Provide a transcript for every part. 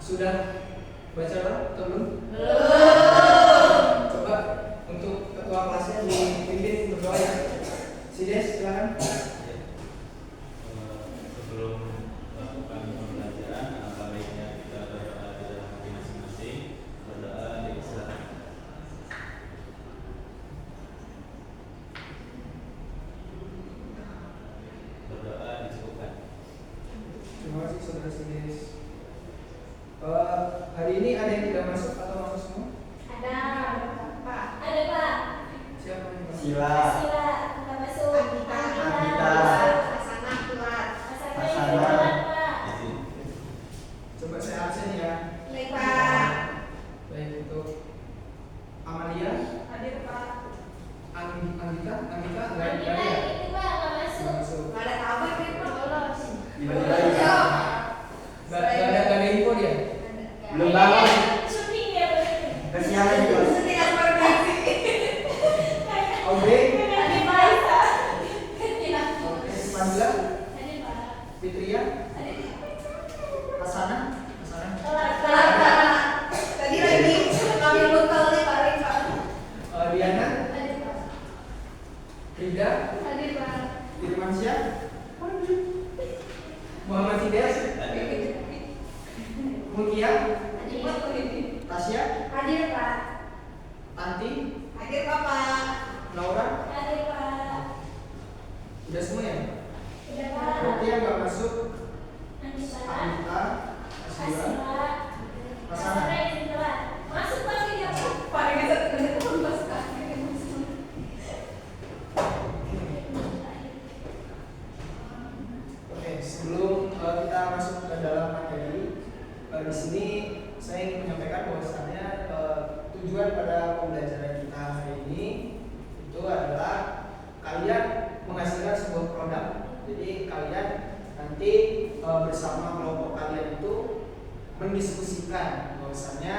Sudah baca atau belum? Coba untuk ketua kelasnya dipimpin berdoa ya. Sides, silakan. Sebelum melakukan pembelajaran, alangkah baiknya kita berdoa di dalam hati masing-masing. Berdoa dipersilakan. Berdoa dicukupkan. Terima kasih saudara Sides. Hari ini ada yang tidak masuk atau masuk semua? Ada, Pak. Ada, Pak. Siapa yang masuk? Sila. Sila, nggak masuk. Anita. Hasana keluar. Hasana Hasana. keluar, Pak. Izin. Coba saya absen ya. Baik, Pak. Baik, untuk Amalia, Hadir, Pak. Andika nggak ada Anita, ya? itu, Pak, nggak Nggak masuk. masuk. Nggak ada kabar, Pak. Bolos. Nggak ada info dia. Belum bangun. Syuting ya, berarti. Kesiangan juga. Syuting aspergasi. Oke. Hadir, Pak. Oke, Pandila, Hadir, Pak. Fitria, Hadir. Hasana. Telat, Pak. Tadi lagi ngambil bekal nih, Pak. Diana, Hadir, Pak. Rida, Hadir, Pak. Firmansyah, Muhammad Hides, Mutia, Tasya, Hadir, Pak. Tanti, Hadir, Bapak. Laura. Hadir, Pak. Udah semua ya? Udah, Pak. Berarti yang nggak masuk Anissa. Anita, Asyura, Asila. Hasana. Hasana izin telat. Masuk lagi dia, Pak. Paling satu menit pun masuk lagi. Oke, sebelum kita masuk ke dalam materi, di sini saya ingin menyampaikan bahwasannya tujuan pada pembelajaran kita hari ini itu adalah kalian menghasilkan sebuah produk. Jadi kalian nanti bersama kelompok kalian itu mendiskusikan bahwasannya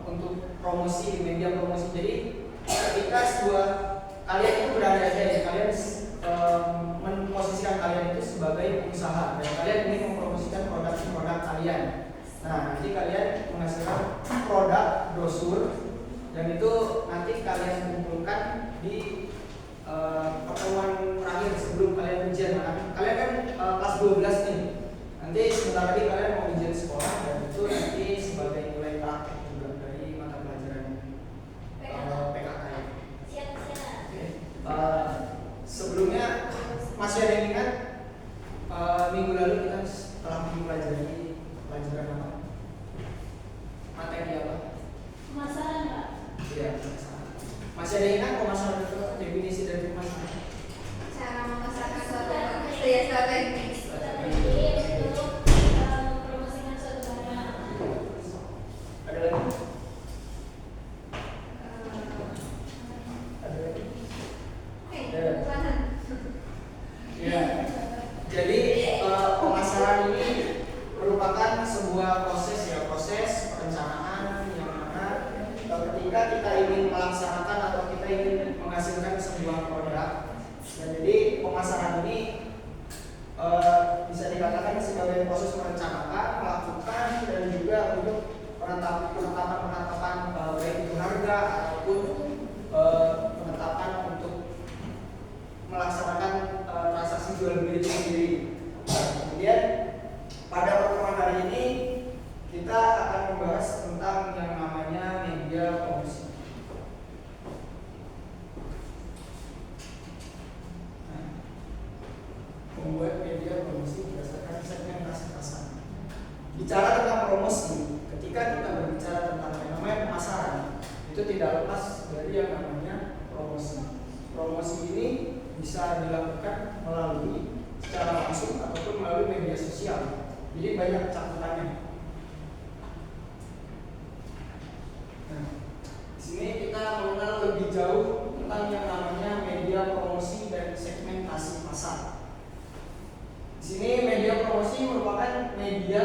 untuk promosi di media promosi. Jadi ketika sebuah kalian itu berada di kalian memposisikan kalian itu sebagai pengusaha dan kalian ingin mempromosikan produk kalian. Nah, nanti kalian menghasilkan produk brosur dan itu nanti kalian kumpulkan di pertemuan terakhir sebelum kalian ujian. Nah, kalian kan kelas 12 nih. Nanti sebentar lagi kalian mau ujian sekolah dan itu nanti sebagai nilai praktek juga dari mata pelajaran PKK. Siap. Oke. Sebelumnya masih ada yang ingat minggu lalu kita telah mempelajari pelajaran apa? Materi apa? Pemasaran, Pak. Iya, masih ada yang ingat pemasaran itu definisi dari pemasaran? Cara memasarkan suatu strategi untuk mempromosikan suatu barang. Ada lagi? Ada lagi? Ya. Jadi pemasaran ini merupakan sebuah proses perencanaan yang mana ketika kita ingin melaksanakan atau kita ingin menghasilkan sebuah produk. Dan jadi pemasaran ini bisa dikatakan sebagai proses merencanakan, melakukan dan juga untuk penetapan baik itu harga ataupun penetapan untuk melaksanakan transaksi jual beli itu sendiri. Kemudian pada pertemuan hari ini kita akan membahas tentang yang namanya media promosi. Membuat media promosi berdasarkan segmentasi pasar. Bicara tentang promosi, ketika kita berbicara tentang yang namanya pemasaran, itu tidak lepas dari yang namanya promosi. Promosi ini bisa dilakukan melalui secara langsung ataupun melalui media sosial. Jadi banyak cakupannya. Nah, di sini kita mengenal lebih jauh tentang yang namanya media promosi dan segmentasi pasar. Di sini media promosi merupakan media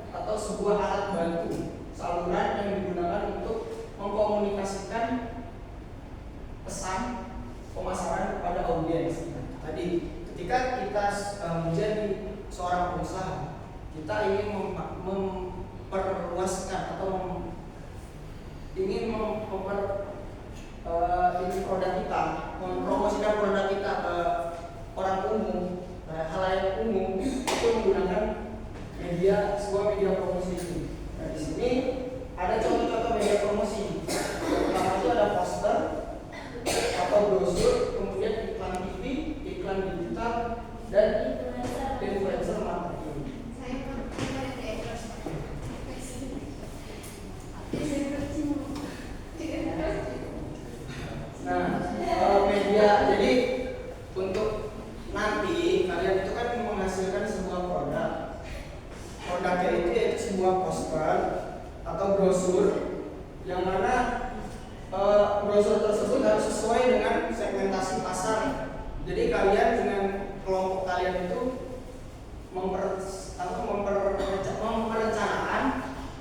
atau sebuah alat bantu saluran yang digunakan untuk mengkomunikasikan pesan pemasaran kepada audiens. Tadi ketika kita menjadi seorang pengusaha, kita ingin memperluaskan atau ingin ini produk kita, mempromosikan produk kita ke orang umum, halayak umum, itu menggunakan sebuah media promosi ini. Nah, di sini ada contoh-contoh media promosi. Yang pertama itu ada poster atau brosur, kemudian iklan TV, iklan digital, dan influencer marketing. Nah, media, jadi untuk nanti kalian itu kan menghasilkan sebuah produk. Produknya itu yaitu sebuah poster atau brosur, yang mana brosur tersebut harus sesuai dengan segmentasi pasar. Jadi kalian dengan kelompok kalian itu merencanakan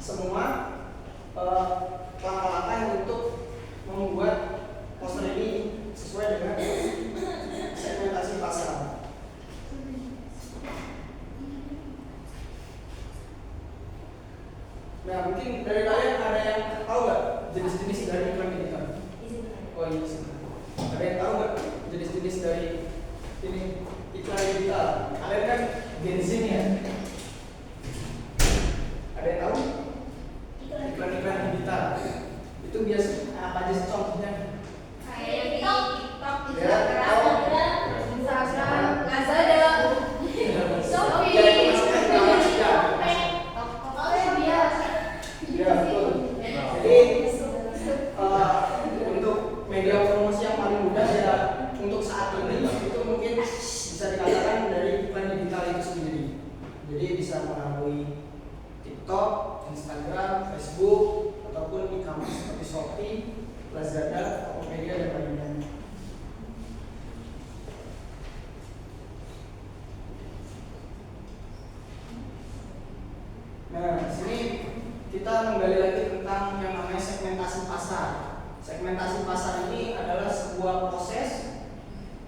semua langkah-langkah untuk membuat poster ini sesuai dengan segmentasi pasar. Nah, mungkin dari kalian ada yang tahu nggak jenis-jenis dari iklan digital? Oh iya, ada yang tahu nggak jenis-jenis dari ini iklan digital? Kalian kan Gen Z ya? Ada yang tahu? Iklan-iklan digital itu biasa apa aja sih contohnya? Kayak TikTok, Ya, Instagram, Lazada, Shopee, Ya, itu masuknya ke dalam ya. Ya, betul. Jadi untuk media promosi yang paling mudah ya untuk saat ini itu mungkin bisa dikatakan dari iklan digital itu sendiri. Jadi bisa melalui TikTok, Instagram, Facebook, ataupun e-commerce seperti Shopee, Lazada, Tokopedia dan lainnya. Nah, di sini kita menggali lagi tentang yang namanya segmentasi pasar. Segmentasi pasar ini adalah sebuah proses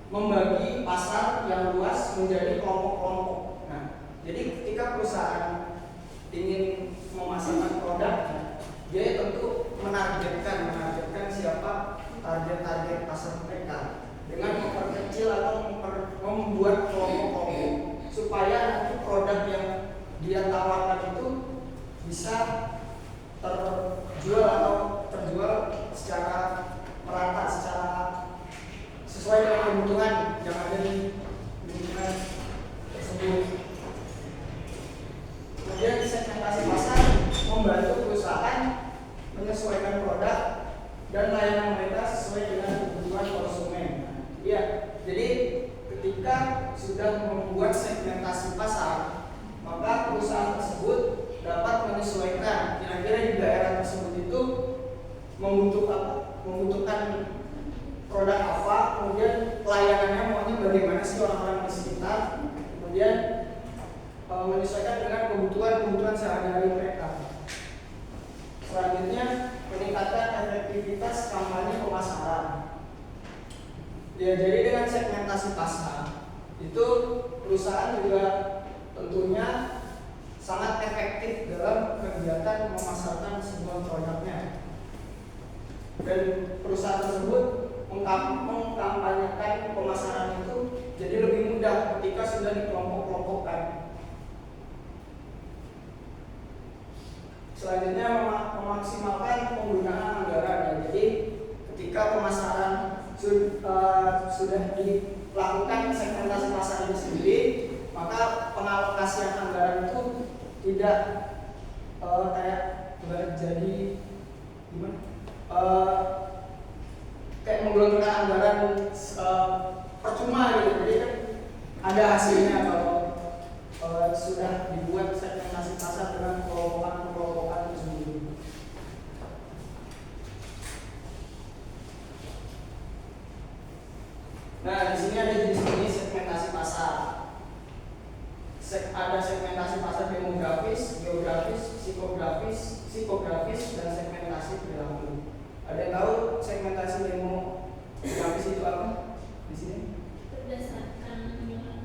membagi pasar yang luas menjadi kelompok-kelompok. Nah, jadi ketika perusahaan ingin memasarkan produknya, dia tentu menargetkan siapa target pasar mereka dengan memperkecil atau membuat kelompok-kelompok supaya nanti produk yang dia tawarkan itu bisa terjual secara merata, secara sesuai dengan kebutuhan yang ada di lingkungan tersebut. Kemudian segmentasi pasar membantu perusahaan menyesuaikan produk dan layanan mereka sesuai dengan kebutuhan konsumen. Iya, jadi ketika sudah membuat segmentasi pasar, maka perusahaan tersebut dapat menyesuaikan kira-kira di daerah tersebut itu membutuhkan produk apa, kemudian layanannya maunya bagaimana sih orang-orang di sekitar, kemudian menyesuaikan dengan kebutuhan sehari-hari mereka. Selanjutnya, meningkatkan efektivitas kampanye pemasaran. Ya, jadi dengan segmentasi pasar itu perusahaan juga tentunya sangat efektif dalam kegiatan memasarkan sebuah produknya, dan perusahaan tersebut mengkampanyekan pemasaran itu jadi lebih mudah ketika sudah dikelompok-kelompokkan. Selanjutnya, memaksimalkan penggunaan anggaran. Jadi ketika pemasaran sudah dilakukan segmentasi pasar itu sendiri, maka pengalokasian anggaran itu tidak jadi gimana? Kayak menggelontorkan anggaran percuma gitu. Jadi kan ada hasilnya kalau sudah dibuat segmentasi pasar dengan kelompokan tersendiri. Nah, di sini ada jenis-jenis segmentasi pasar. Ada segmentasi pasar demografis, geografis, psikografis, dan segmentasi perilaku. Ada yang tahu segmentasi demografis itu apa? Di sini? Berdasarkan nilai.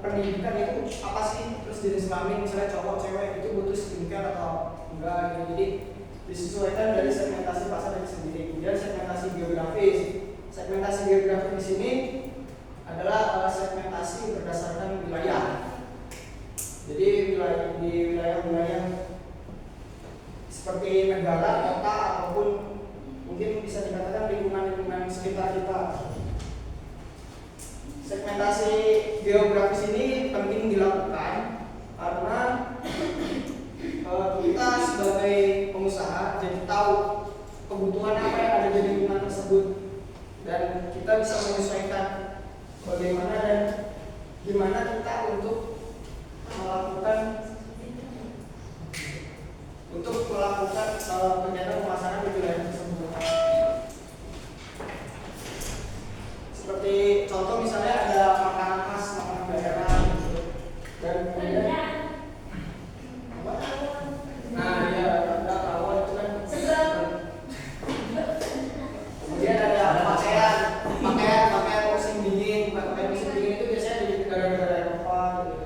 pendidikan itu apa sih, terus jenis kelamin misalnya cowok cewek itu butuh skincare atau enggak gitu. Jadi disesuaikan dari segmentasi pasar itu sendiri. Kemudian segmentasi geografis. Segmentasi geografis di sini adalah segmentasi berdasarkan wilayah. Jadi di wilayah-wilayah seperti negara, kota ataupun mungkin bisa dikatakan lingkungan-lingkungan sekitar kita. Segmentasi geografis ini penting dilakukan karena kita sebagai pengusaha jadi tahu kebutuhan apa yang ada di lingkungan tersebut dan kita bisa menyesuaikan bagaimana dan gimana kita untuk melakukan kegiatan pemasaran di wilayah tersebut. Seperti contoh misalnya ada makanan khas, makanan daerah gitu. Dan kemudian apa? Nah ya ada rawon itu kan. Kemudian ada pakaian musim dingin. Pakaian musim dingin itu biasanya di negara-negara Eropa gitu.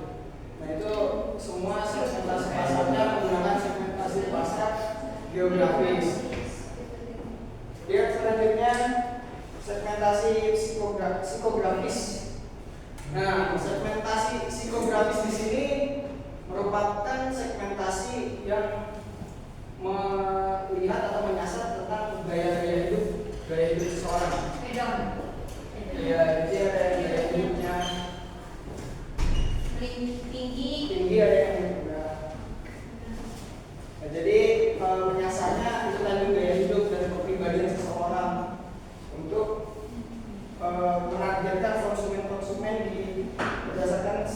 Nah itu semua segmentasi pasarnya menggunakan segmentasi pasar geografis. Kemudian selanjutnya segmentasi psikografis. Nah, segmentasi psikografis di sini merupakan segmentasi yang melihat atau menyasar tentang gaya hidup seseorang. Ya, jadi ada yang gaya hidupnya tinggi, ada yang rendah. Nah, jadi menyasarnya itu tadi gaya hidup dan kepribadian seseorang untuk menargetkan konsumen berdasarkan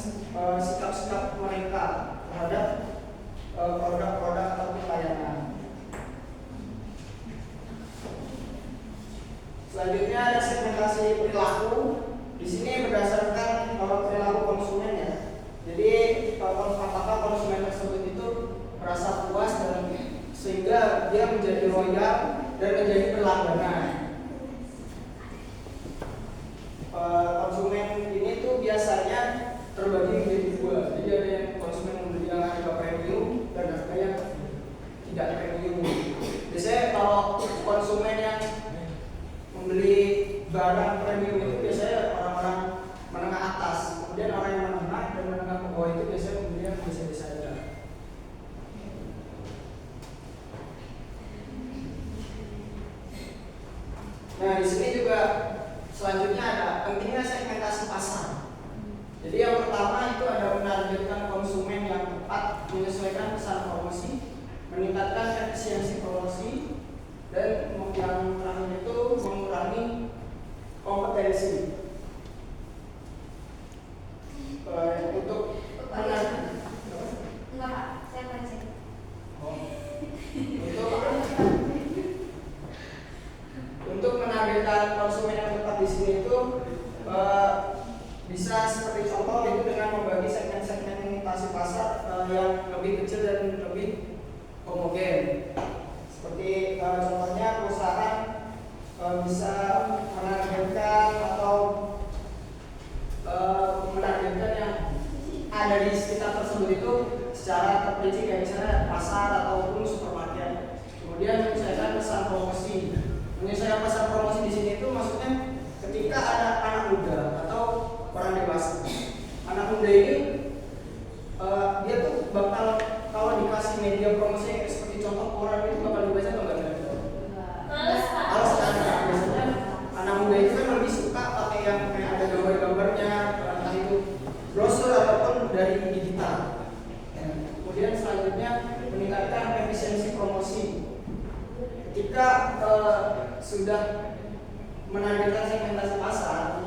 sikap-sikap mereka terhadap produk-produk atau layanan. Selanjutnya ada segmentasi perilaku. Di sini berdasarkan perilaku konsumen ya. Jadi apakah konsumen tersebut itu merasa puas dan sehingga dia menjadi loyal dan menjadi berlangganan. Konsumen ini tuh biasanya terbagi menjadi dua. Jadi ada yang konsumen membeli yang harga premium dan ada yang tidak premium. Biasanya kalau konsumen yang membeli barang premium itu biasanya orang-orang menengah atas. Kemudian orang yang menengah dan menengah ke bawah itu biasanya membeli yang biasa-biasa aja. Nah di sini juga selanjutnya ada pentingnya segmentasi pasar. Jadi yang pertama itu ada menargetkan konsumen yang tepat, menyesuaikan pesan promosi, meningkatkan efisiensi promosi, dan yang terakhir itu mengurangi kompetensi. Untuk untuk menargetkan konsumen yang tepat di sini itu bisa seperti contoh itu dengan membagi segmentasi pasar yang lebih kecil dan lebih homogen. Seperti contohnya perusahaan bisa menargetkan atau menargetkan yang ada di sekitar tersebut itu secara terperinci kayak misalnya pasar ataupun supermarket. Kemudian menyesuaikan pesan promosi. Menyesuaikan pesan promosi di sini itu maksudnya ketika ada anak muda atau orang dewasa. Anak muda ini dia tuh bakal kalau dikasih media promosi seperti contoh koran itu bakal dibaca atau enggak? Kalau sekarang biasanya anak muda itu kan lebih suka pakai yang kayak ada gambar-gambarnya, entah itu brosur ataupun dari digital. Kemudian selanjutnya meningkatkan efisiensi promosi. Ketika sudah menargetkan segmentasi pasar,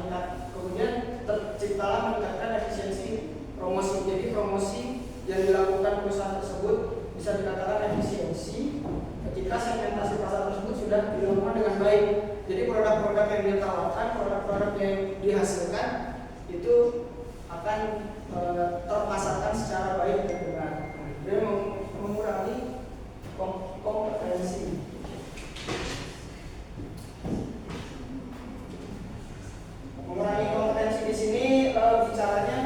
kemudian terciptalah meningkatkan efisiensi promosi. Jadi promosi yang dilakukan perusahaan tersebut bisa dikatakan efisiensi ketika segmentasi pasar tersebut sudah dilakukan dengan baik. Jadi produk-produk yang dia tawarkan, produk-produk yang dihasilkan itu akan terpasarkan secara baik dan benar. Dia mengurangi kompetensi. Mengurangi kompetensi di sini bicaranya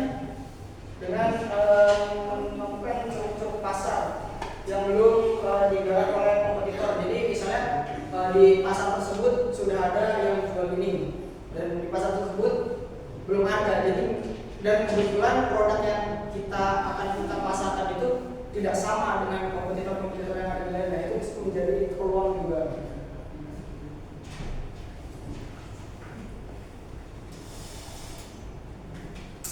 dan kebetulan produk yang akan kita pasarkan itu tidak sama dengan kompetitor-kompetitor yang ada di lain. Nah, itu menjadi peluang juga.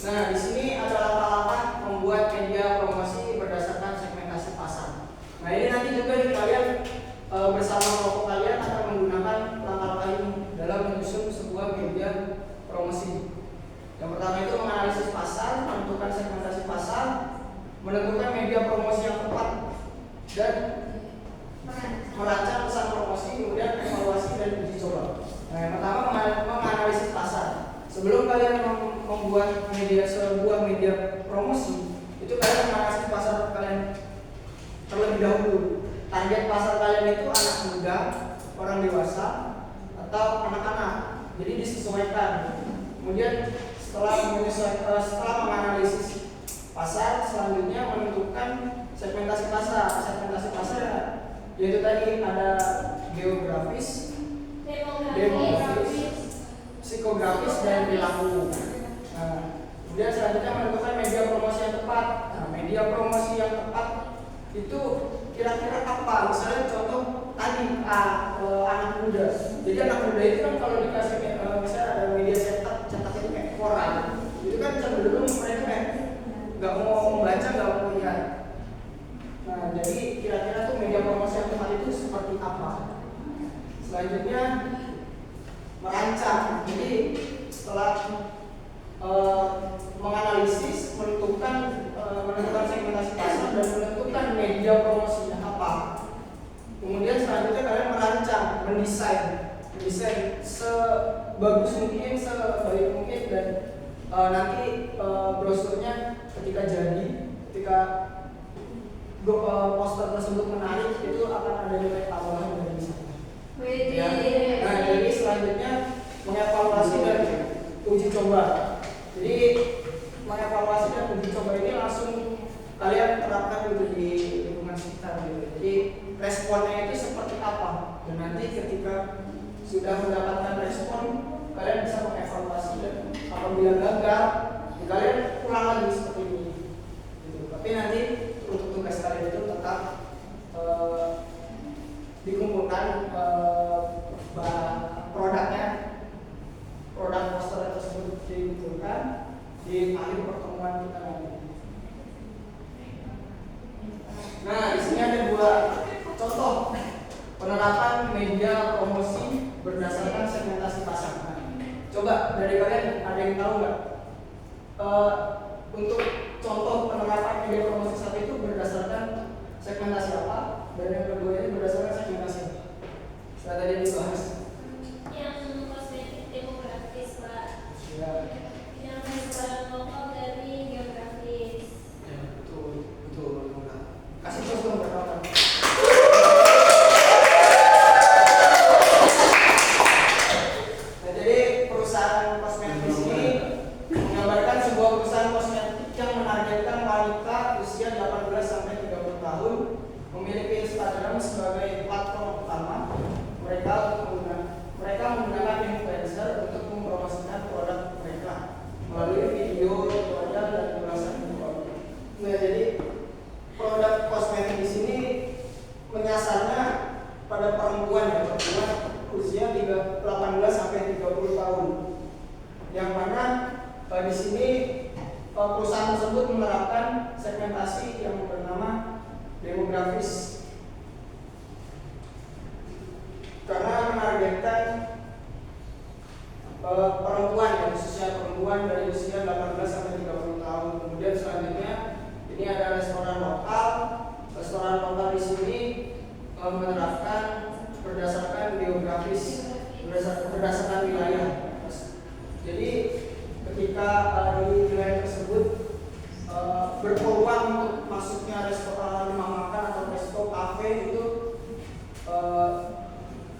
Nah, di sini ada langkah-langkah membuat media promosi berdasarkan segmentasi pasar. Nah, ini nanti juga nih kalian bersama kelompok kalian akan menggunakan langkah-langkah ini dalam menyusun sebuah media promosi. Yang pertama itu menganalisis pasar, menentukan segmentasi pasar, menentukan media promosi yang tepat, dan merancang pesan promosi, kemudian evaluasi dan uji coba. Nah, yang pertama menganalisis pasar. Sebelum kalian membuat sebuah media promosi, itu kalian menganalisis pasar kalian terlebih dahulu. Target pasar kalian itu anak muda, orang dewasa, atau anak-anak. Jadi disesuaikan. Kemudian setelah menganalisis pasar, selanjutnya menentukan segmentasi pasar. Segmentasi pasar yaitu tadi ada geografis, demografis, psikografis, dan perilaku. Nah, kemudian selanjutnya menentukan media promosi yang tepat. Nah, media promosi yang tepat itu kira-kira apa? Misalnya contoh tadi anak muda. Jadi anak muda itu kan kalau dikasih misalnya ada media cetak itu kayak koran, itu kan cenderung mereka kayak nggak mau membaca, nggak mau melihat. Nah, jadi kira-kira tuh media promosi yang tepat itu seperti apa? Selanjutnya merancang. Jadi setelah menganalisis, menentukan segmentasi pasar dan menentukan media promosinya apa. Kemudian selanjutnya kalian merancang, mendesain sebagus mungkin, sebaik mungkin, dan nanti brosurnya ketika poster tersebut menarik, itu akan ada nilai tambahan dari sana. Ya. Nah, jadi selanjutnya mengevaluasi dan uji coba. Jadi mengevaluasi dan uji coba ini langsung kalian terapkan gitu di lingkungan sekitar gitu. Jadi responnya itu seperti apa, dan nanti ketika sudah mendapatkan respon, kalian bisa mengevaluasi, dan apabila gagal, kalian ulang lagi seperti ini gitu. Tapi nanti untuk tugas kalian itu tetap dikumpulkan produknya, produk poster tersebut dikumpulkan di akhir pertemuan kita nanti. Nah, di sini ada dua contoh penerapan media promosi berdasarkan segmentasi pasar. Nah, coba dari kalian ada yang tahu nggak untuk contoh penerapan media promosi satu itu berdasarkan segmentasi apa, dan yang kedua ini berdasarkan segmentasi apa? Setelah tadi dibahas. Yang kosmetik demografis, Pak. Ya. Yang restoran lokal dari geografis. Ya, betul. Kasih contoh berapa? Nah, jadi perusahaan kosmetik di sini menggambarkan sebuah perusahaan kosmetik yang menargetkan wanita usia 18 sampai 30 tahun, memiliki Instagram sebagai platform utama. Mereka menggunakan influencer untuk mempromosikan produk mereka melalui video, tutorial, dan ulasan video. Nah, jadi produk kosmetik di sini menyasarnya pada perempuan usia 18 sampai 30 tahun. Yang mana di sini perusahaan tersebut menerapkan segmentasi yang bernama demografis, karena menargetkan perempuan, ya, khususnya perempuan dari usia 18 sampai 30 tahun. Kemudian selanjutnya ini ada restoran lokal. Restoran lokal di sini menerapkan berdasarkan geografis, berdasarkan wilayah. Jadi ketika di wilayah tersebut berpeluang untuk masuknya restoran, rumah makan atau resto, kafe, itu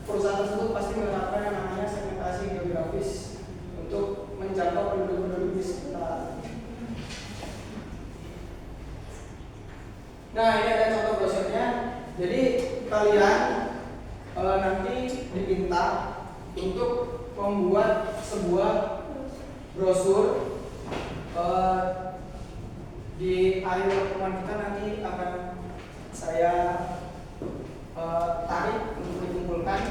perusahaan tersebut pasti menerapkan yang namanya segmentasi geografis untuk menjangkau penduduk-penduduk di sekitar. Nah, ini ada contoh brosurnya. Jadi kalian nanti diminta untuk membuat sebuah brosur Di akhir pertemuan kita nanti akan saya tarik untuk dikumpulkan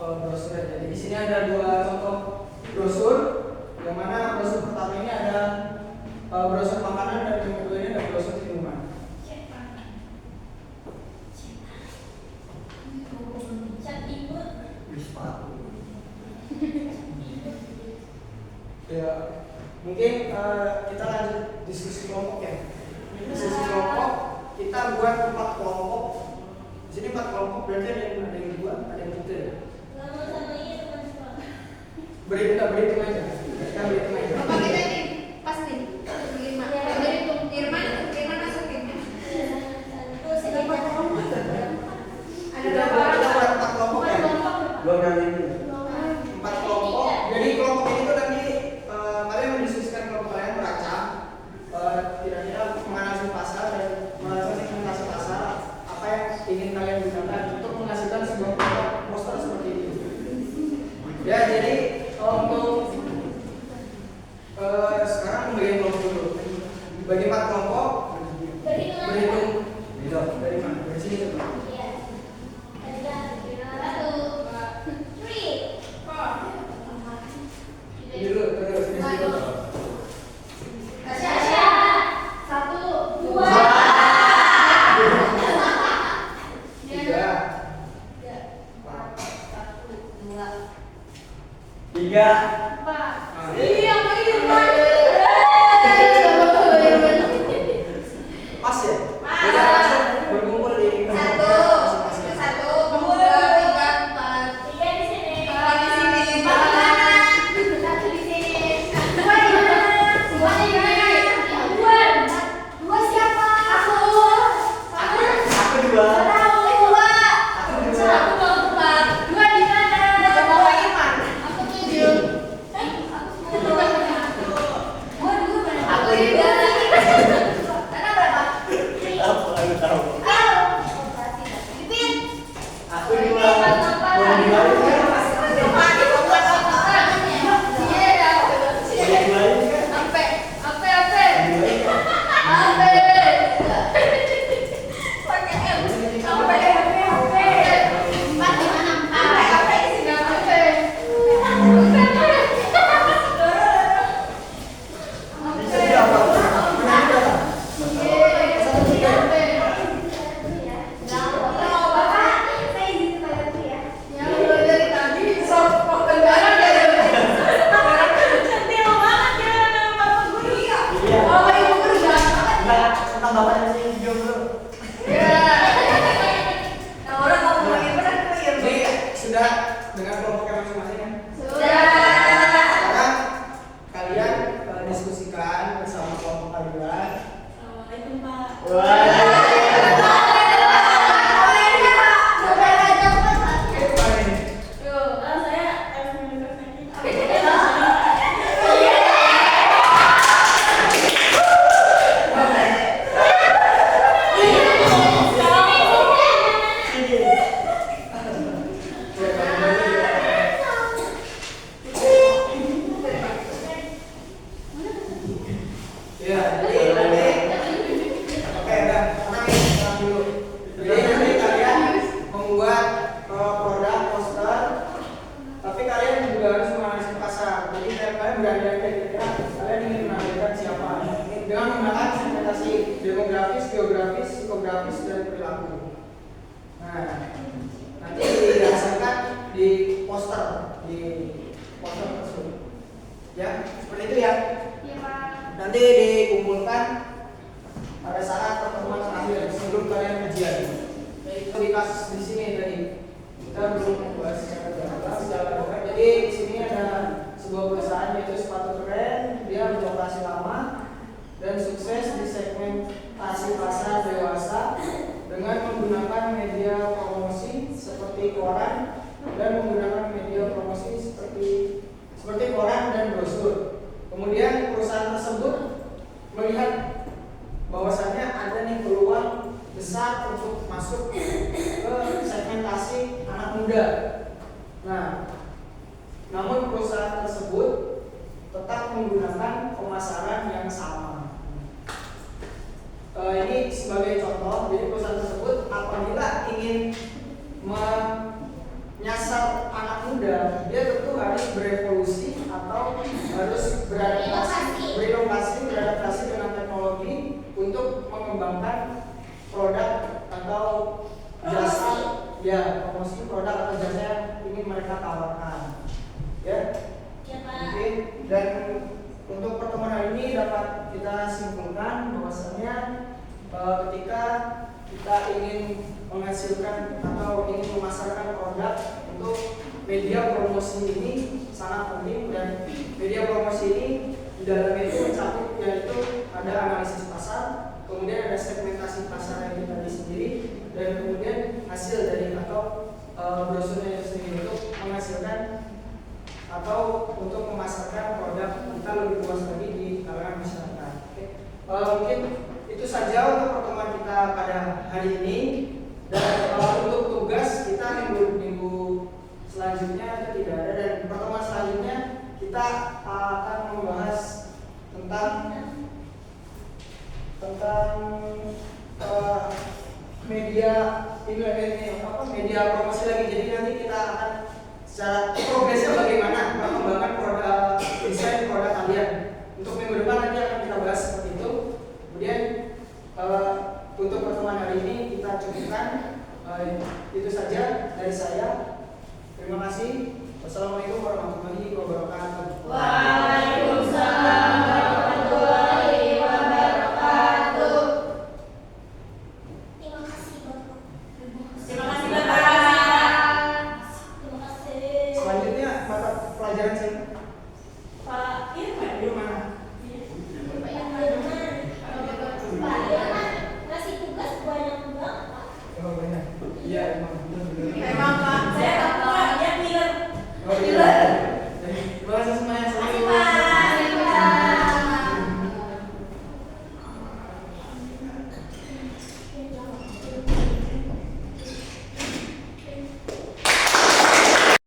brosur. Jadi di sini ada 2 contoh brosur, yang mana brosur pertama ini ada brosur makanan dan yang kedua ini ada brosur minuman. Ya, mungkin kita lanjut diskusi kelompok ya. Diskusi kelompok kita buat 4 kelompok. Di sini 4 kelompok berarti ada yang 2, ada yang 3 ya. Berhitung aja. Kita berhitung aja. Bapak kita ini pas nih. Irman masukin. Ada Kita berapa? buat 4 kelompok ya. 2 kali ini. 4 kelompok. Jadi kelompok ini tuh nanti kalian mendiskusikan kelompok kalian beracam. Kira-kira menganalisis pasar dan melakukan segmentasi pasar. Apa yang ingin kalian gunakan untuk menghasilkan sebuah produk poster seperti ini. Ya, jadi untuk sekarang membagi kelompok dulu. Bagi 4 kelompok berhitung dari mana? Dari sini coba. Ini dulu, terus dari sini dulu. Tiga. 3. Pas ya? Udah langsung berkumpul di masing-masing. Aku 2. Aku tahu. Aku 2. Mau dimulai kan? Tentang bapaknya sih video dulu. Ini sudah dengan kelompoknya masing-masing kan? Sudah. Sekarang kalian diskusikan bersama kelompok kalian. Ya, jadi nanti oke, udah tenang dulu. Jadi nanti kalian membuat produk poster, tapi kalian juga harus menganalisis pasar. Jadi kalian berandai-andai kira-kira kalian ingin menampilkan siapa dengan menggunakan segmentasi demografis, geografis, psikografis, dan perilaku. Nah, nanti dihasilkan di poster tersebut. Ya, seperti itu ya. Nanti dikumpulkan pada saat pertemuan terakhir sebelum kalian ujian. Di kasus di sini tadi kita belum membahas secara dekat. Jadi di sini ada sebuah perusahaan yaitu sepatu keren, dia beroperasi lama dan sukses di segmentasi pasar dewasa dengan menggunakan media promosi seperti koran dan menggunakan media promosi seperti koran dan brosur. Kemudian perusahaan tersebut melihat bahwasannya ada nih peluang besar untuk masuk ke segmentasi anak muda. Nah, namun perusahaan tersebut tetap tetap menggunakan pemasaran yang sama. Ini sebagai contoh, jadi perusahaan tersebut apabila ingin menyasar anak muda, dia tentu harus berevolusi atau harus beradaptasi dengan teknologi untuk mengembangkan produk atau jasa, ya promosi produk atau jasa yang ingin mereka tawarkan. Ya, mungkin dan untuk pertemuan hari ini dapat kita simpulkan bahwasanya ketika kita ingin menghasilkan atau ingin memasarkan produk, untuk media promosi ini sangat penting, dan media promosi ini di dalamnya itu mencakup yaitu ada analisis pasar, kemudian ada segmentasi pasar yang tadi sendiri, dan kemudian hasil dari atau brosurnya itu sendiri untuk menghasilkan atau untuk memasarkan produk kita lebih luas lagi di kalangan masyarakat. Mungkin itu saja untuk pertemuan kita pada hari ini, dan untuk tugas kita minggu selanjutnya itu tidak ada, dan pertemuan selanjutnya kita akan membahas tentang media media promosi lagi. Jadi nanti kita akan secara progresnya bagaimana perkembangan produk desain produk kalian. Untuk minggu depan nanti akan kita bahas seperti itu. Kemudian untuk pertemuan hari ini kita cukupkan. Itu saja dari saya. Terima kasih. Wassalamualaikum warahmatullahi wabarakatuh. Waalaikumsalam.